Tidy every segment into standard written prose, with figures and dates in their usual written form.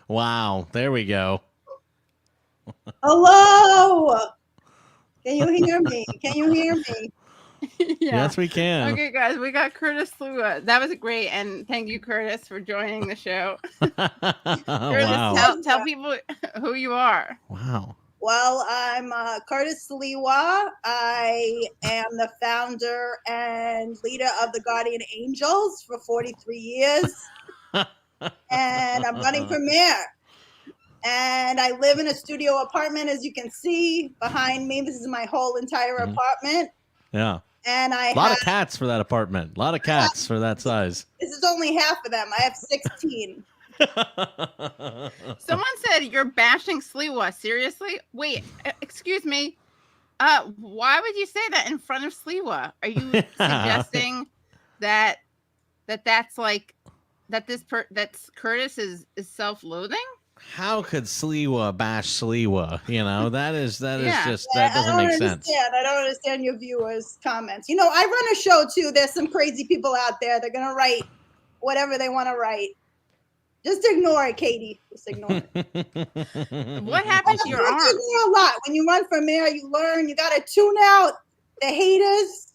Wow. There we go. Hello. Can you hear me? Can you hear me? Yeah. Yes, we can. Okay, guys, we got Curtis Sliwa. That was great, and thank you, Curtis, for joining the show. Curtis, Wow. tell people who you are. Wow. Well, I'm Curtis Sliwa. I am the founder and leader of the Guardian Angels for 43 years. And I'm running for mayor. And I live in a studio apartment, as you can see behind me. This is my whole entire apartment. Yeah. And I A lot of cats for that apartment. A lot of cats for that size. This is only half of them. I have 16. Someone said you're bashing Sliwa. Seriously? Wait, excuse me. Why would you say that in front of Sliwa? Are you suggesting that's like that's Curtis is self-loathing? How could Sliwa bash Sliwa? You know, that is just Yeah, that doesn't make sense. I don't understand your viewers' comments. You know, I run a show too. There's some crazy people out there. They're gonna write whatever they want to write. Just ignore it, Katie. Just ignore it. What happened to your arm? A lot. When you run for mayor, you learn. You gotta tune out the haters.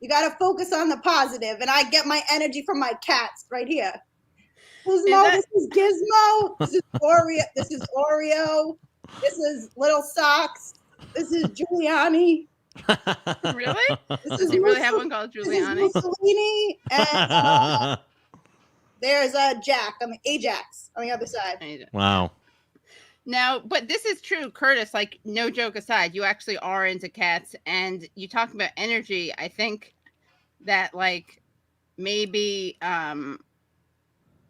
You gotta focus on the positive. And I get my energy from my cats right here. Gizmo, this is Gizmo. This is Oreo. This is Oreo. This is Little Socks. This is Giuliani. Really? Does he really have one called Giuliani? This is Mussolini. And there's Jack. Ajax on the other side. Wow. Now, but this is true, Curtis. Like, no joke aside, you actually are into cats, and you talk about energy. I think that like maybe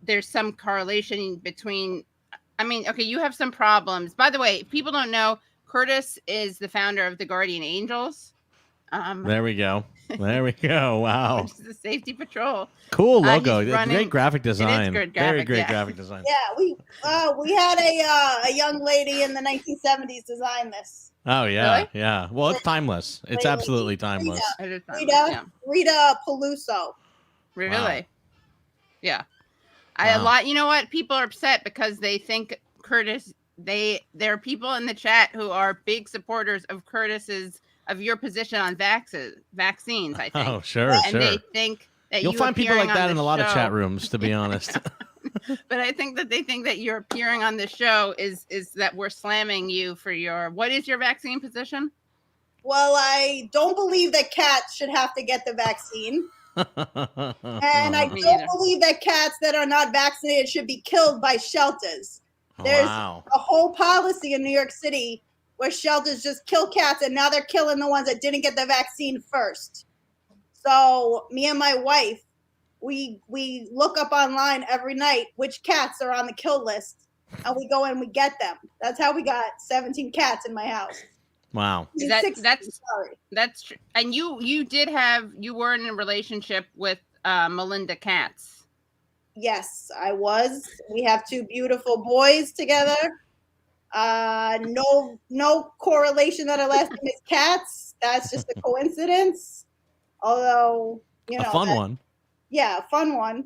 there's some correlation between. I mean, okay, you have some problems. By the way, if people don't know, Curtis is the founder of the Guardian Angels. There we go. There we go. Wow. Which is the safety patrol. Cool logo. Great graphic design. Good Very great graphic design. Yeah, we had a young lady in the 1970s design this. Oh yeah, Really? yeah. Well, it's timeless. It's absolutely timeless. Rita Peluso. Really? Wow. Yeah. Wow. You know what? People are upset because they think Curtis. There are people in the chat who are big supporters of your position on vaccines. I think. Oh, sure, and sure. they think that You'll find people like that in a lot of show- chat rooms, to be honest. But I think that they think that you're appearing on the show is that we're slamming you for what is your vaccine position? Well, I don't believe that cats should have to get the vaccine. And I don't believe that cats that are not vaccinated should be killed by shelters. There's a whole policy in New York City where shelters just kill cats, and now they're killing the ones that didn't get the vaccine first. So me and my wife, we look up online every night which cats are on the kill list, and we go and we get them. That's how we got 17 cats in my house. Wow. That's true. And you were in a relationship with Melinda Katz. Yes, I was. We have 2 beautiful boys together. No correlation that our last name is Katz. That's just a coincidence. Although, you know, a fun one. Yeah, fun one.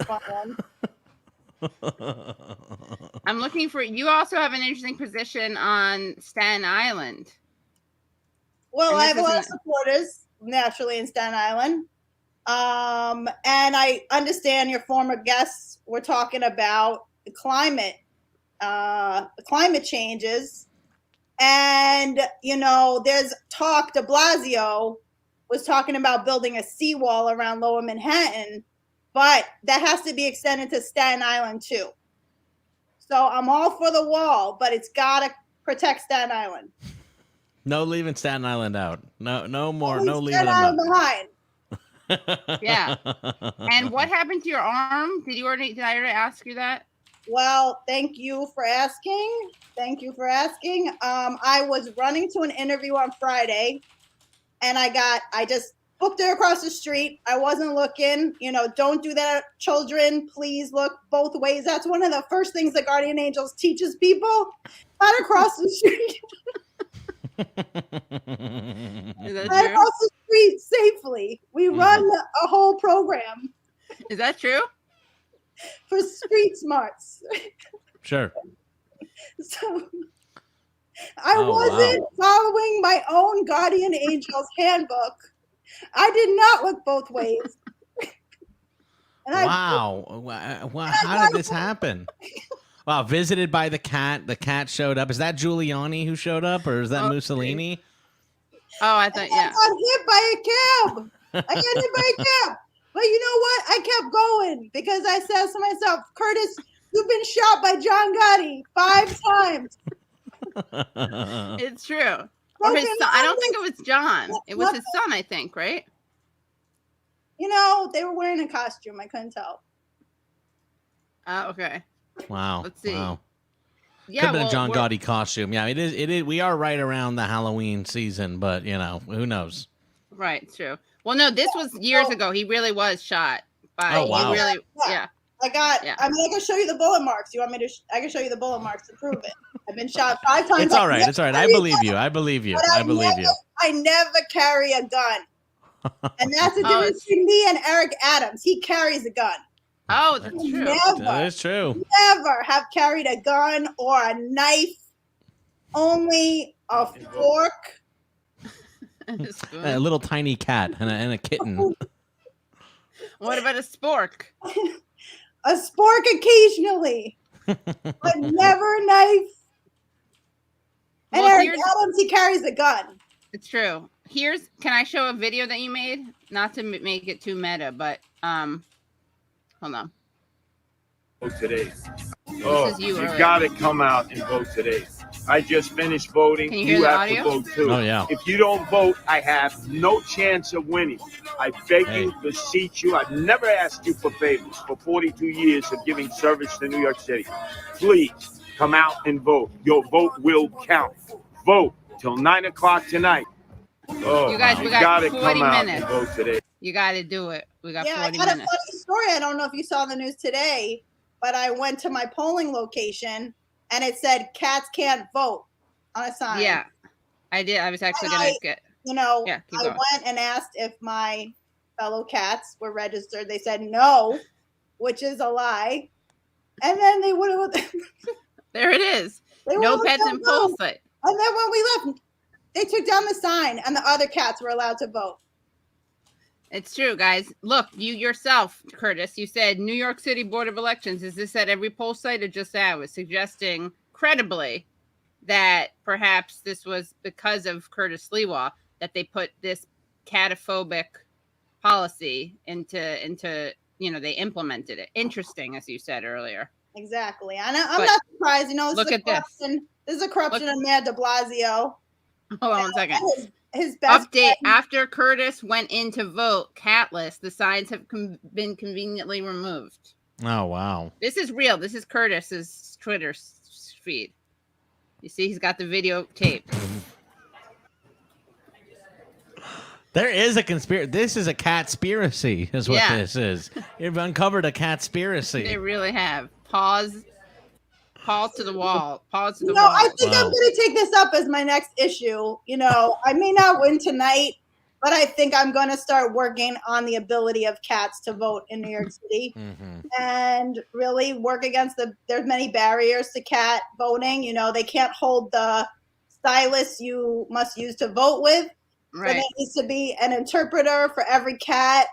I'm looking for. You also have an interesting position on Staten Island. Well, I have a lot of supporters naturally in Staten Island. And I understand your former guests were talking about the climate changes. And, you know, there's talk, de Blasio was talking about building a seawall around Lower Manhattan, but that has to be extended to Staten Island too. So I'm all for the wall, but it's got to protect Staten Island. No leaving Staten Island out. No more. No leaving them behind. Yeah. And what happened to your arm? Did I already ask you that? Well, thank you for asking. I was running to an interview on Friday, and I just booked it across the street. I wasn't looking. You know, don't do that, children. Please look both ways. That's one of the first things the Guardian Angels teaches people. Not across the street. Right across the street safely. We run a whole program. Is that true? For street smarts. Sure. I wasn't following my own guardian angel's handbook. I did not look both ways. And How did this happen? Wow, visited by the cat. The cat showed up. Is that Giuliani who showed up, or is that Mussolini? Oh, I thought, I got hit by a cab. I got hit by a cab. But you know what? I kept going because I said to myself, Curtis, you've been shot by John Gotti 5 times. It's true. Or his son. I don't think it was John. It was his son, I think, right? You know, they were wearing a costume. I couldn't tell. Okay. Wow. Let's see. Wow. Yeah, could have been a John Gotti costume. Yeah, it is. We are right around the Halloween season, but who knows? Right. True. Well, no, this was years ago. He really was shot by. Oh, wow. He really, yeah. I can show you the bullet marks. You want me to? I can show you the bullet marks to prove it. I've been shot 5 times. It's all right. It's all right. I believe you. I believe you. I believe you. I never carry a gun, and that's the difference between me and Eric Adams. He carries a gun. Oh, that's true. That is true. Never have carried a gun or a knife. Only a fork. A little tiny cat and a kitten. What about a spork? A spork occasionally, but never a knife. And Eric Adams, he carries a gun. It's true. Can I show a video that you made? Not to make it too meta, but hold on. Vote today. Oh, you got to come out and vote today. I just finished voting. Can you hear the have audio? to vote too. Oh, yeah. If you don't vote, I have no chance of winning. I beg you, beseech you. I've never asked you for favors for 42 years of giving service to New York City. Please come out and vote. Your vote will count. Vote till 9 o'clock tonight. Oh, you guys, we got 40 come out minutes. And vote today. You got to do it. We got 40 minutes. I got a funny story. I don't know if you saw the news today, but I went to my polling location and it said cats can't vote on a sign. Yeah, I did. I was actually going to get. I went and asked if my fellow cats were registered. They said no, which is a lie. And then they would have. There it is. No pets in poll site. And then when we left, they took down the sign and the other cats were allowed to vote. It's true, guys. Look, you yourself, Curtis, you said New York City Board of Elections. Is this at every poll site or just ours? Suggesting credibly that perhaps this was because of Curtis Sliwa that they put this cataphobic policy into they implemented it. Interesting, as you said earlier. Exactly. I'm not surprised. Look at this. This is a corruption of Mayor de Blasio. Hold on 1 second. His best update friend. After Curtis went in to vote catless, the signs have been conveniently removed. Oh, wow. This is real. This is Curtis's Twitter feed. You see, he's got the video taped. There is a conspiracy. This is a catspiracy, is what this is. You've uncovered a catspiracy. They really have. Pause to the wall. Pause to the wall. I think I'm going to take this up as my next issue. I may not win tonight, but I think I'm going to start working on the ability of cats to vote in New York City and really work against there's many barriers to cat voting. They can't hold the stylus you must use to vote with. Right. So there needs to be an interpreter for every cat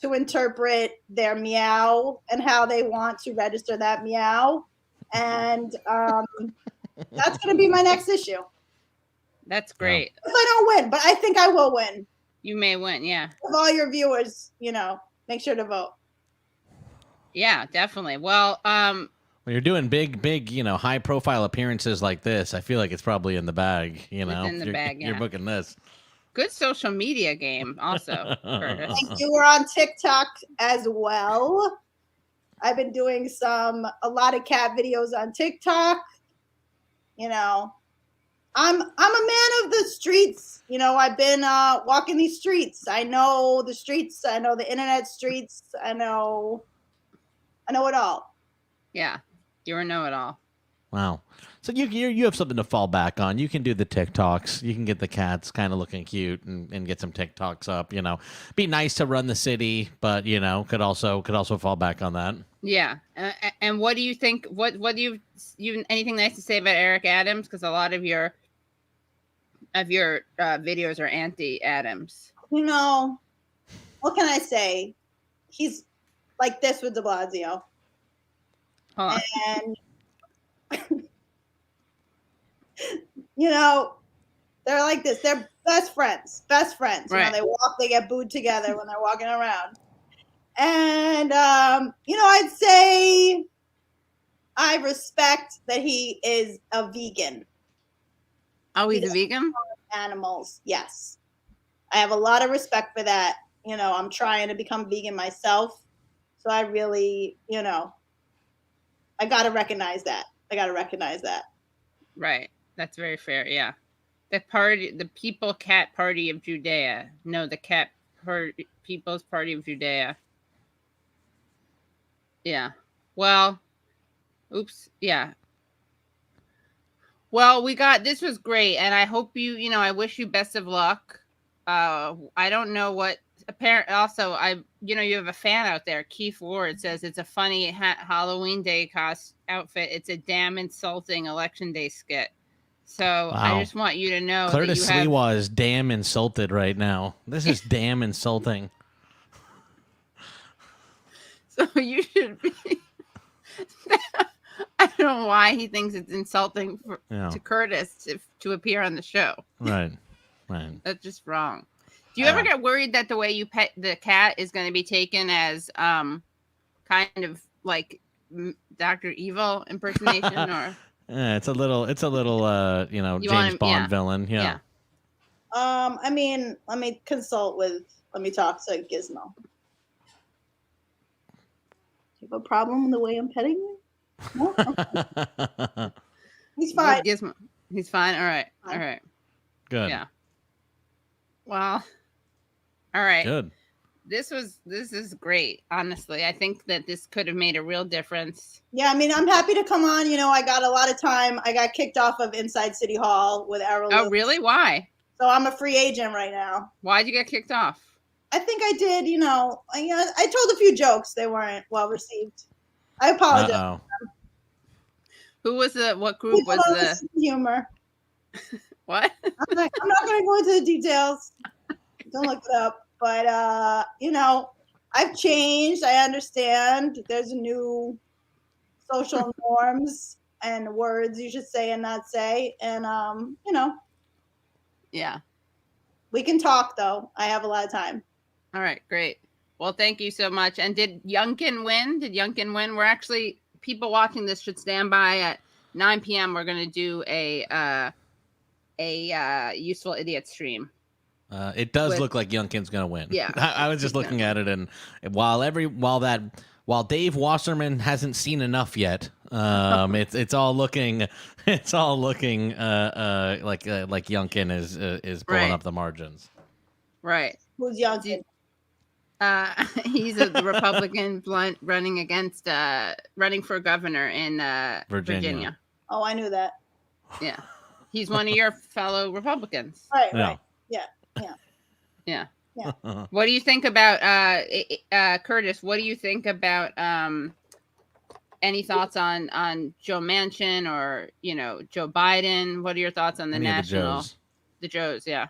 to interpret their meow and how they want to register that meow. And that's going to be my next issue. That's great. If I don't win, but I think I will win. You may win, yeah. If all your viewers, make sure to vote. Yeah, definitely. Well, when you're doing big, high profile appearances like this, I feel like it's probably in the bag, It's in the bag, yeah. You're booking this. Good social media game also, Curtis. Thank you. We're on TikTok as well. I've been doing a lot of cat videos on TikTok. I'm a man of the streets. I've been walking these streets. I know the streets. I know the internet streets. I know it all. Yeah, you're a know-it-all. Wow. So you have something to fall back on. You can do the TikToks. You can get the cats kind of looking cute and get some TikToks up. Be nice to run the city, but could also fall back on that. Yeah. And what do you think? What do you anything nice to say about Eric Adams? Because a lot of your of your videos are anti-Adams. You know, what can I say? He's like this with de Blasio. Hold on. And, you know, they're like this. They're best friends. Best friends. Right. You know, they walk, they get booed together when they're walking around. And, you know, I'd say I respect that he is a vegan. Oh, he's a vegan? Animals, yes. I have a lot of respect for that. You know, I'm trying to become vegan myself. So I really, you know, I got to recognize that. Right. That's very fair. Yeah. The People Cat Party of Judea. No, the People's Party of Judea. Yeah. Well, oops. Yeah. Well, this was great. And I hope you know, I wish you best of luck. I don't know what also, you have a fan out there. Keith Ward says it's a funny Halloween Day outfit. It's a damn insulting Election Day skit. So wow. I just want you to know Curtis Sliwa is damn insulted right now. This is damn insulting. So you should be. I don't know why he thinks it's insulting to Curtis to appear on the show. Right. That's just wrong. Do you ever get worried that the way you pet the cat is going to be taken as kind of like Dr. Evil impersonation or? Yeah, it's a little James Bond villain. Yeah. I mean, let me talk to Gizmo. Do you have a problem with the way I'm petting you? No? Okay. He's fine. Gizmo. He's fine. All right. Good. Yeah. Well, all right. Good. This is great. Honestly, I think that this could have made a real difference. Yeah, I mean, I'm happy to come on. You know, I got a lot of time. I got kicked off of Inside City Hall with Errol. Oh, really? Why? So I'm a free agent right now. Why'd you get kicked off? I think I did. You know, I told a few jokes. They weren't well received. I apologize. Uh-oh. What group was the humor? What? I'm not going to go into the details. Don't look it up. But, you know, I've changed. I understand there's new social norms and words you should say and not say. And, you know. Yeah. We can talk, though. I have a lot of time. All right. Great. Well, thank you so much. And did Youngkin win? We're actually, people watching this should stand by at 9 p.m. We're going to do a Useful Idiot stream. It does look like Youngkin's going to win. Yeah. I was just looking at it, and while Dave Wasserman hasn't seen enough yet, it's all looking like Youngkin is pulling up the margins. Right. Who's Youngkin? He's the Republican running for governor in Virginia. Oh, I knew that. Yeah. He's one of your fellow Republicans. Right. Yeah. What do you think about Curtis? What do you think about any thoughts on Joe Manchin or Joe Biden? What are your thoughts on the the Joes? Yeah.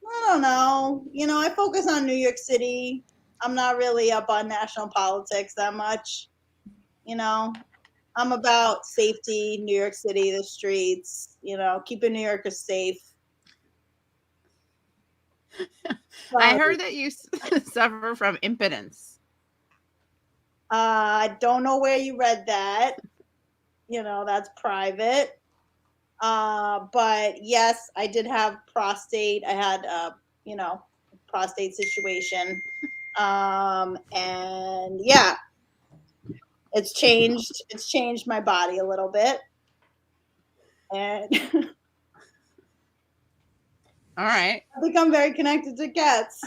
I don't know. I focus on New York City. I'm not really up on national politics that much. I'm about safety, New York City, the streets, keeping New Yorkers safe. I heard that you suffer from impotence. I don't know where you read that. That's private. But yes, I did have prostate. I had prostate situation. And yeah, it's changed my body a little bit. And all right. I've become very connected to cats.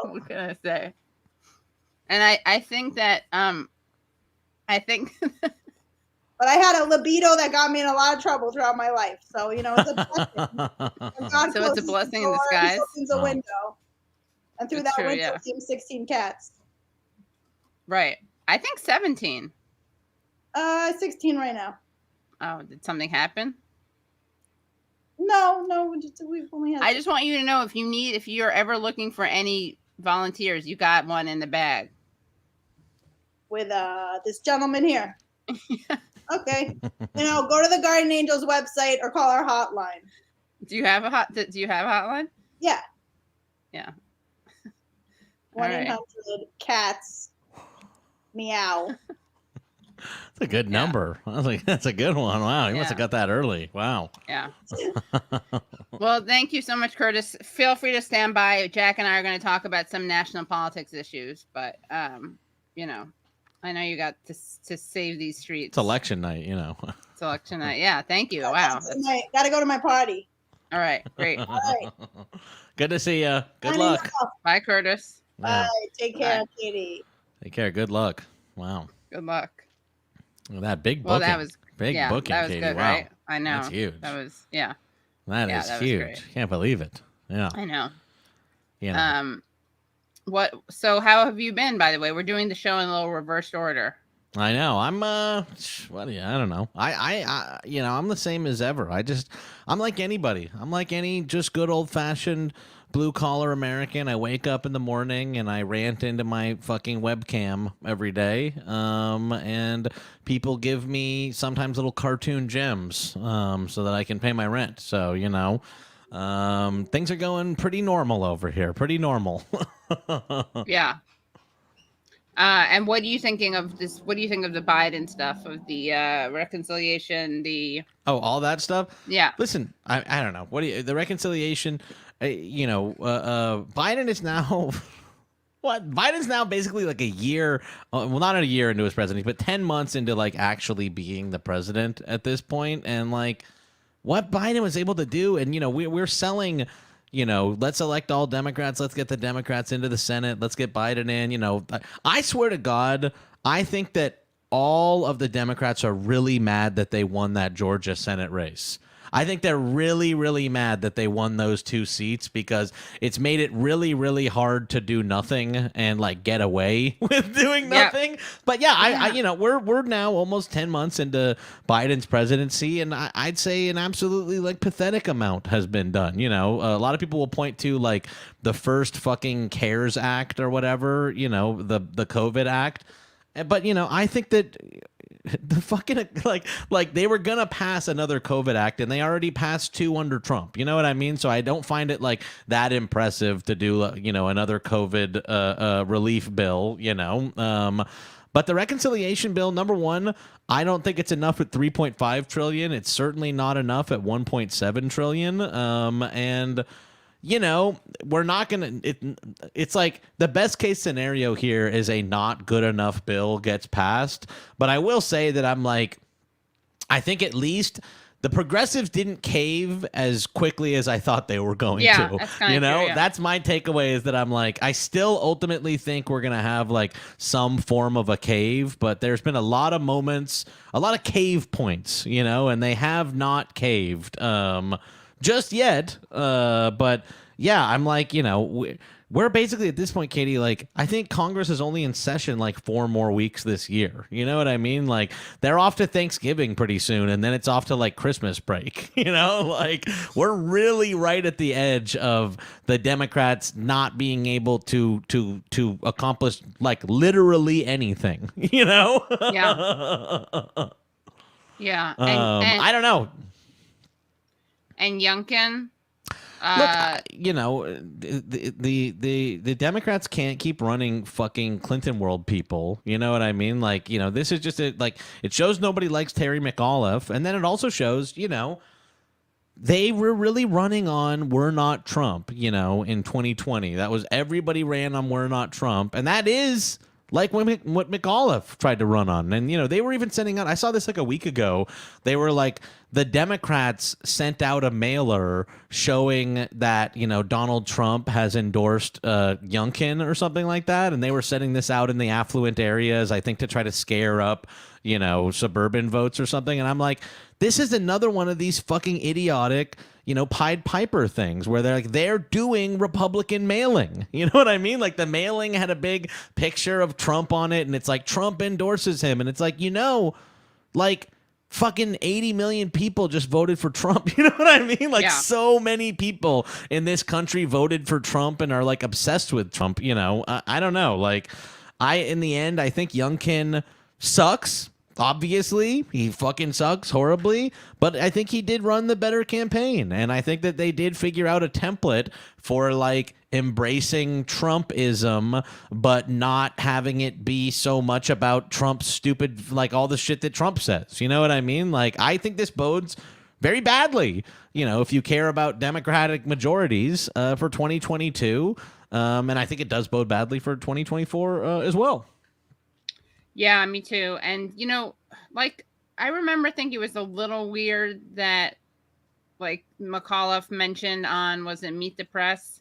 What can I say? And I think that but I had a libido that got me in a lot of trouble throughout my life. So, it's a blessing. So it's a blessing in disguise. Opens a window. And through that window came 16 cats. Right. I think 17. 16 right now. Oh, did something happen? No, we've only had. I just want you to know if you're ever looking for any volunteers, you got one in the bag. With this gentleman here. Okay. Go to the Guardian Angels website or call our hotline. Do you have a hotline? Yeah. Yeah. 1-800 cats. Meow. That's a good number. I was like, that's a good one. Wow, you must have got that early. Wow. Yeah. Well, thank you so much, Curtis. Feel free to stand by. Jack and I are going to talk about some national politics issues, but I know you got to save these streets. It's election night, It's election night. Yeah, thank you. Wow. Gotta go to my party. All right, great. All right. Good to see you. Good luck. Bye, Curtis. Bye. Take care, Katie. Take care. Good luck. Wow. Good luck. Look at that big booking. Well, that was big booking, that was Katie. good, Wow. right? I know. That's huge. That was That is huge. Can't believe it. Yeah. I know. Yeah. So how have you been, by the way? We're doing the show in a little reversed order. I know. I'm I don't know. I'm the same as ever. I'm like anybody. I'm like any just good old fashioned blue collar American. I wake up in the morning and I rant into my fucking webcam every day. And people give me sometimes little cartoon gems so that I can pay my rent. So, things are going pretty normal over here. Pretty normal. Yeah. And what are you thinking of this? What do you think of the Biden stuff, of the reconciliation, all that stuff? Yeah. Listen, I don't know. The reconciliation, Biden is now what? Biden's now basically like a year, not a year into his presidency, but 10 months into like actually being the president at this point. And like what Biden was able to do, and we're selling, let's elect all Democrats. Let's get the Democrats into the Senate. Let's get Biden in. I swear to God, I think that all of the Democrats are really mad that they won that Georgia Senate race. I think they're really, really mad that they won those 2 seats because it's made it really, really hard to do nothing and like get away with doing nothing. Yep. But yeah, we're now almost 10 months into Biden's presidency, and I'd say an absolutely like pathetic amount has been done. A lot of people will point to like the first fucking CARES Act or whatever, the COVID Act. But I think that the fucking like they were gonna pass another COVID act and they already passed 2 under Trump. You know what I mean? So I don't find it like that impressive to do another COVID relief bill. But the reconciliation bill, number one, I don't think it's enough at 3.5 trillion. It's certainly not enough at 1.7 trillion. And we're not going to, it's like the best case scenario here is a not good enough bill gets passed. But I will say that I think at least the progressives didn't cave as quickly as I thought they were going to. That's kind of true, yeah. That's my takeaway, is that I still ultimately think we're going to have like some form of a cave, but there's been a lot of moments, a lot of cave points, and they have not caved. Just yet, but yeah, I'm like, we're basically at this point, Katie, like, I think Congress is only in session like 4 more weeks this year. You know what I mean? Like, they're off to Thanksgiving pretty soon, and then it's off to like Christmas break. Like, we're really right at the edge of the Democrats not being able to accomplish like literally anything. Yeah. Yeah. And I don't know. And Youngkin. Look, the Democrats can't keep running fucking Clinton world people. You know what I mean? Like, this is just it shows nobody likes Terry McAuliffe, and then it also shows, they were really running on "We're Not Trump," in 2020. That was, everybody ran on "We're Not Trump," and that is like what McAuliffe tried to run on. And, they were even sending out, I saw this like a week ago, they were like, the Democrats sent out a mailer showing that, Donald Trump has endorsed Youngkin or something like that. And they were sending this out in the affluent areas, I think, to try to scare up, suburban votes or something. And I'm like, this is another one of these fucking idiotic, Pied Piper things where they're doing Republican mailing. You know what I mean? Like, the mailing had a big picture of Trump on it, and it's like Trump endorses him. And it's like, fucking 80 million people just voted for Trump. You know what I mean? Like so many people in this country voted for Trump and are like obsessed with Trump. You know, I don't know. Like in the end, I think Youngkin sucks. Obviously, he fucking sucks horribly, but I think he did run the better campaign. And I think that they did figure out a template for like embracing Trumpism, but not having it be so much about Trump's stupid, like all the shit that Trump says. You know what I mean? Like, I think this bodes very badly, you know, if you care about Democratic majorities for 2022. And I think it does bode badly for 2024 as well. Yeah, me too. And, you know, like, I remember thinking it was a little weird that, like, McAuliffe mentioned on, was it Meet the Press?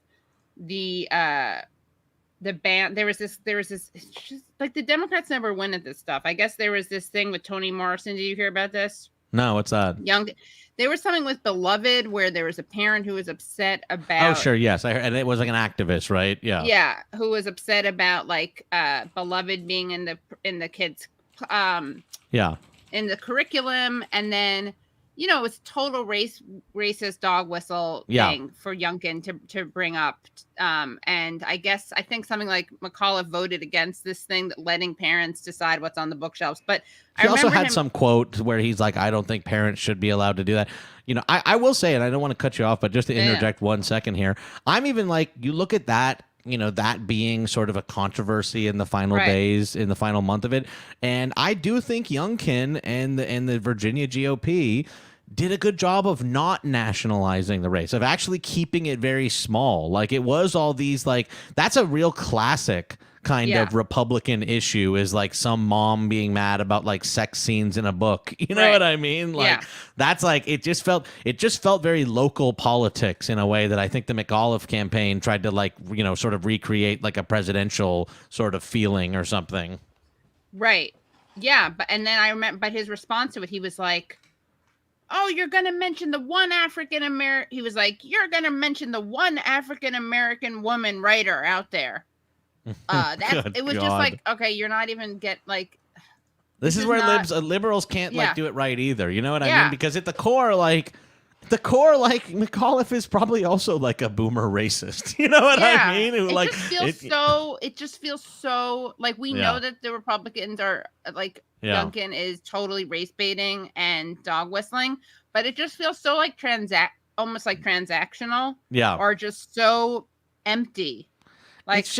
The band, there was this, it's just, like, the Democrats never win at this stuff. I guess there was this thing with Toni Morrison. Did you hear about this? No, what's that? There was something with Beloved where there was a parent who was upset about. Oh, sure, yes, I heard, and it was like an activist, right? Yeah, yeah, who was upset about like Beloved being in the kids, in the curriculum, and then you know it was total racist dog whistle thing for Youngkin to bring up, and I think something like McAuliffe voted against this thing, that letting parents decide what's on the bookshelves, but. He also had some quote where he's like, I don't think parents should be allowed to do that. You know, I will say, and I don't want to cut you off, but just to interject 1 second here, I'm even like, you look at that, you know, that being sort of a controversy in the final days, in the final month of it. And I do think Youngkin and the Virginia GOP did a good job of not nationalizing the race, of actually keeping it very small. Like it was all these, like, that's a real classic kind of Republican issue, is like some mom being mad about like sex scenes in a book. You know what I mean? Like that's like, it just felt very local politics in a way that I think the McAuliffe campaign tried to like, you know, sort of recreate like a presidential sort of feeling or something. Right. Yeah. But I remember, but his response to it, he was like, oh, you're going to mention the one African-American. He was like, you're going to mention the one African-American woman writer out there. It was just like, okay, you're not even this is where liberals can't like do it right either. You know what I mean? Because at the core, McAuliffe is probably also like a boomer racist. You know what I mean? It just feels so like we know that the Republicans are like Duncan is totally race baiting and dog whistling, but it just feels so like almost like transactional. Yeah. Or just so empty. Like, it's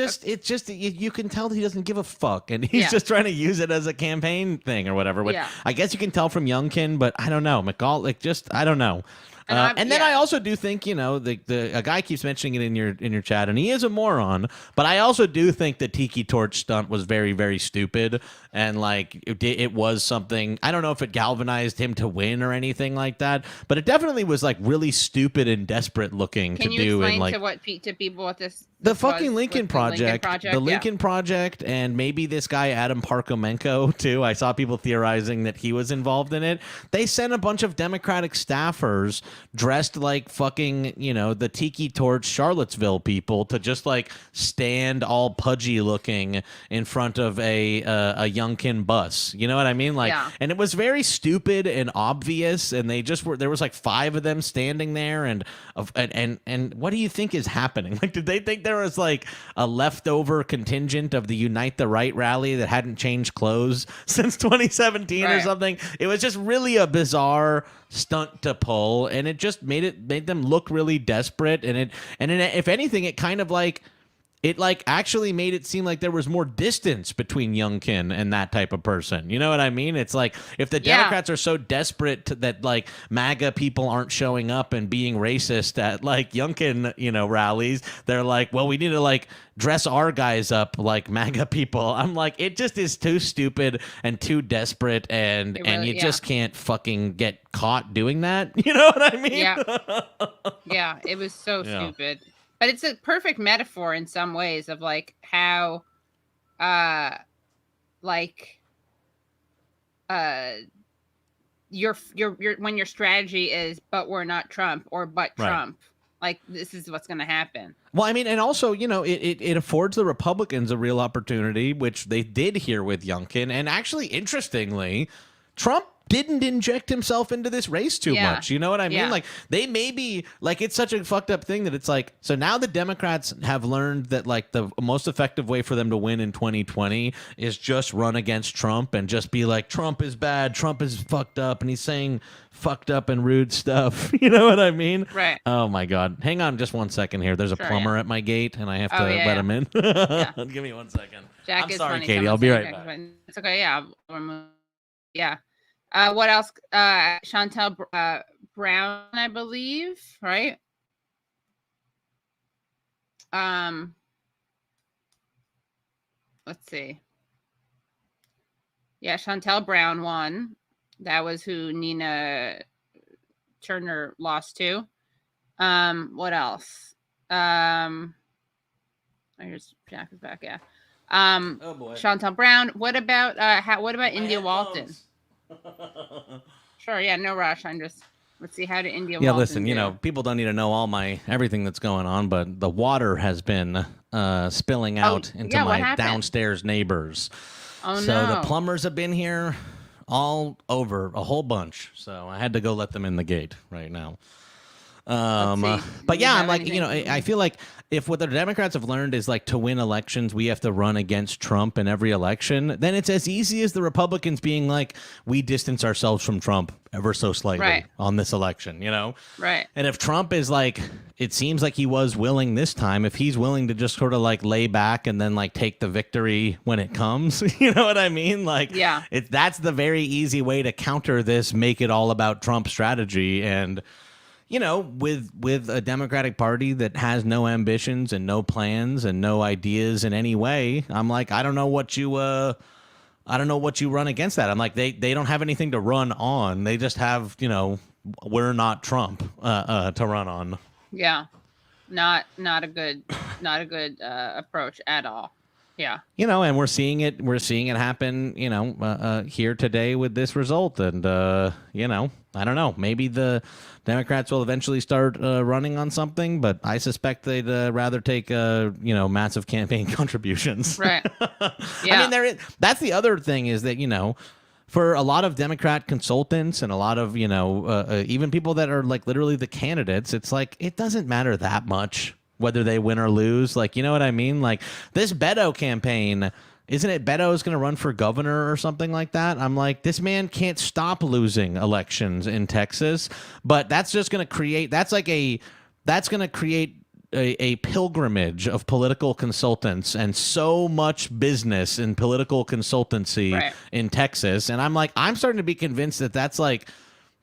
just you can tell that he doesn't give a fuck, and he's just trying to use it as a campaign thing or whatever. Which I guess you can tell from Youngkin, but I don't know. McAuliffe, I don't know. And then I also do think, you know, a guy keeps mentioning it in your chat, and he is a moron. But I also do think the Tiki Torch stunt was very, very stupid, and like it was something. I don't know if it galvanized him to win or anything like that, but it definitely was like really stupid and desperate looking to do. Can you explain to people what this? The fucking Lincoln Project, the Lincoln Project, and maybe this guy Adam Parkomenko too. I saw people theorizing that he was involved in it. They sent a bunch of Democratic staffers dressed like fucking, you know, the Tiki Torch Charlottesville people to just like stand all pudgy looking in front of a Youngkin bus. You know what I mean? Like, and it was very stupid and obvious. And they just were. There was like 5 of them standing there, and what do you think is happening? Like, did they think there was like a leftover contingent of the Unite the Right rally that hadn't changed clothes since 2017 or something? It was just really a bizarre stunt to pull, and it just made them look really desperate, and if anything, it kind of like it like actually made it seem like there was more distance between Youngkin and that type of person. You know what I mean? It's like if the Democrats are so desperate that like MAGA people aren't showing up and being racist at like Youngkin, you know, rallies, they're like, well, we need to like dress our guys up like MAGA people. I'm like, it just is too stupid and too desperate, and you just can't fucking get caught doing that. You know what I mean? Yeah, it was so stupid. But it's a perfect metaphor in some ways of like how, your when your strategy is, but we're not Trump or but Trump, like this is what's going to happen. Well, I mean, and also, you know, it affords the Republicans a real opportunity, which they did here with Youngkin, and actually, interestingly, Trump didn't inject himself into this race too much. You know what I mean? Yeah. Like, they may be, like, it's such a fucked up thing that it's like, so now the Democrats have learned that, like, the most effective way for them to win in 2020 is just run against Trump and just be like, Trump is bad, Trump is fucked up, and he's saying fucked up and rude stuff. You know what I mean? Right. Oh my God. Hang on just one second here. There's a plumber at my gate and I have to let him in. Give me 1 second. Jack I'm is sorry, funny. Katie. I'll be right back. It's okay. Yeah. Yeah. What else? Chantel Brown, I believe, right? Let's see. Yeah, Chantel Brown won. That was who Nina Turner lost to. What else? Here's Jack is back. Yeah. Oh boy. Chantel Brown. What about India Walton? Sure. Yeah. No rush. Let's see how to India. Yeah. Walton Listen. do. You know, people don't need to know all everything that's going on, but the water has been spilling out into my downstairs neighbors. Oh no. So the plumbers have been here all over a whole bunch. So I had to go let them in the gate right now. But yeah, I'm like, you know, I feel like if what the Democrats have learned is like to win elections, we have to run against Trump in every election, then it's as easy as the Republicans being like, we distance ourselves from Trump ever so slightly on this election, you know? Right. And if Trump is like, it seems like he was willing this time, if he's willing to just sort of like lay back and then like take the victory when it comes, you know what I mean? Like, yeah, that's the very easy way to counter this, make it all about Trump strategy. And you know, with a Democratic Party that has no ambitions and no plans and no ideas in any way, I'm like, I don't know what you run against that. I'm like, they don't have anything to run on. They just have, you know, we're not Trump to run on. Yeah, not a good approach at all. Yeah. You know, and we're seeing it happen, you know, here today with this result. And, you know, I don't know, maybe the Democrats will eventually start running on something, but I suspect they'd rather take, you know, massive campaign contributions. Right. Yeah. I mean, that's the other thing is that, you know, for a lot of Democrat consultants and a lot of, you know, even people that are like literally the candidates, it's like, it doesn't matter that much whether they win or lose. Like, you know what I mean? Like this Beto campaign, isn't it Beto's going to run for governor or something like that? I'm like, this man can't stop losing elections in Texas, but that's just going to create, a pilgrimage of political consultants and so much business in political consultancy in Texas. And I'm like, I'm starting to be convinced that that's like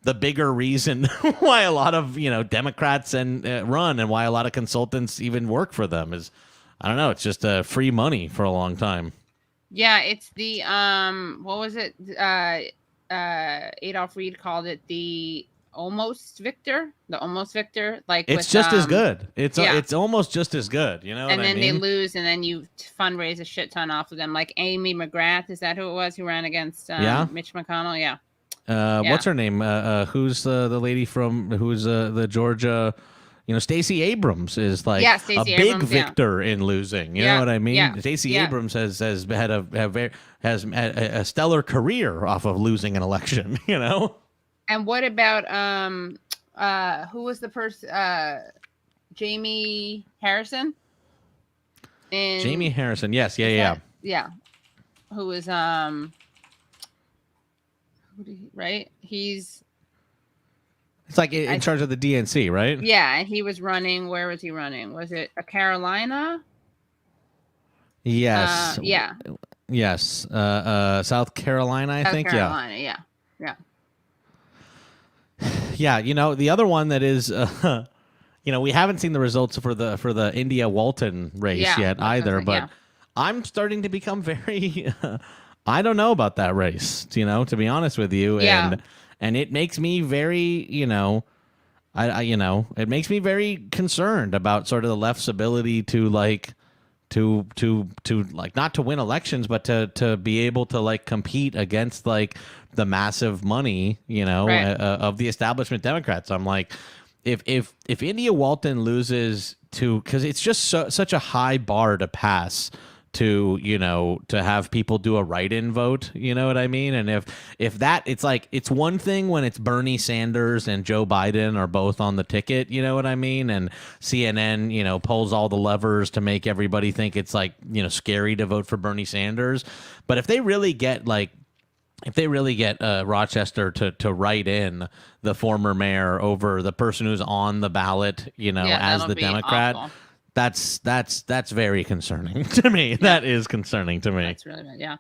the bigger reason why a lot of, you know, Democrats run and why a lot of consultants even work for them is, I don't know, it's just free money for a long time. Yeah, it's the what was it? Adolf Reed called it the almost victor. Like it's just as good. It's almost just as good, you know. And then they lose, and then you fundraise a shit ton off of them. Like Amy McGrath, is that who it was who ran against Mitch McConnell? Yeah. What's her name? Who's the lady from the Georgia? You know, Stacey Abrams is like a big victor in losing. You know what I mean? Yeah. Stacey Abrams has had a stellar career off of losing an election. You know. And what about who was the person? Jamie Harrison. Jamie Harrison. Yes. Yeah. Who was right? It's like in charge of the DNC, right? Yeah, and he was running. Where was he running? Was it a Carolina? Yes. Yes. South Carolina, I think. Carolina, yeah. Yeah, you know, the other one that is, you know, we haven't seen the results for the India Walton race yet either, but I'm starting to become very, I don't know about that race, you know, to be honest with you. Yeah. And it makes me very, you know, it makes me very concerned about sort of the left's ability to like, to like not to win elections, but to be able to like compete against like the massive money, you know, of the establishment Democrats. I'm like, if India Walton loses to, because it's just such a high bar to pass to, you know, to have people do a write-in vote, you know what I mean? And if that, it's like, it's one thing when it's Bernie Sanders and Joe Biden are both on the ticket, you know what I mean? And CNN, you know, pulls all the levers to make everybody think it's like, you know, scary to vote for Bernie Sanders. But if they really get Rochester to write in the former mayor over the person who's on the ballot, you know, as the Democrat, awful. that's very concerning to me. Yeah. That is concerning to me. That's really bad. Yeah.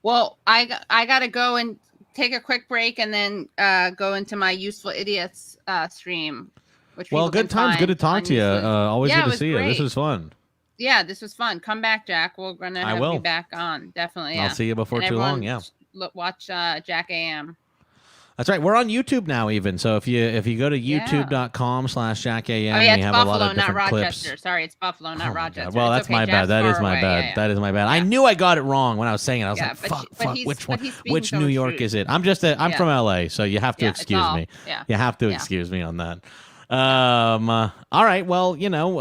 Well, I got to go and take a quick break and then go into my Useful Idiots stream. Which good times. Good to talk to you. Always good to see you. This was fun. Yeah, this was fun. Come back, Jack. We're going to have you back on. Definitely. Yeah. I'll see you before too long. Yeah. Watch Jack AM. That's right. We're on YouTube now, even. So if you go to youtube.com/JackAM, we have Buffalo, a lot of different not clips. Rochester. Sorry, it's Buffalo, not Rochester. Well, that's my bad. That is my bad. That is my bad. I knew I got it wrong when I was saying it. I was like, fuck. Which one? Which New York is it? I'm from LA, so you have to excuse me. Yeah. You have to excuse me on that. All right. Well, you know,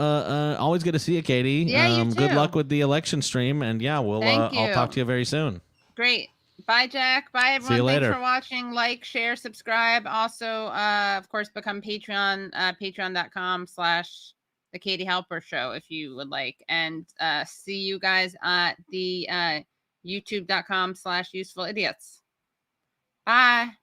always good to see you, Katie. Yeah, you too. Good luck with the election stream, and yeah, I'll talk to you very soon. Great. Bye, Jack. Bye, everyone. See you later. Thanks for watching. Like, share, subscribe. Also, of course, become Patreon. Patreon.com/The Katie Halper Show if you would like. And see you guys at the YouTube.com/Useful Idiots. Bye.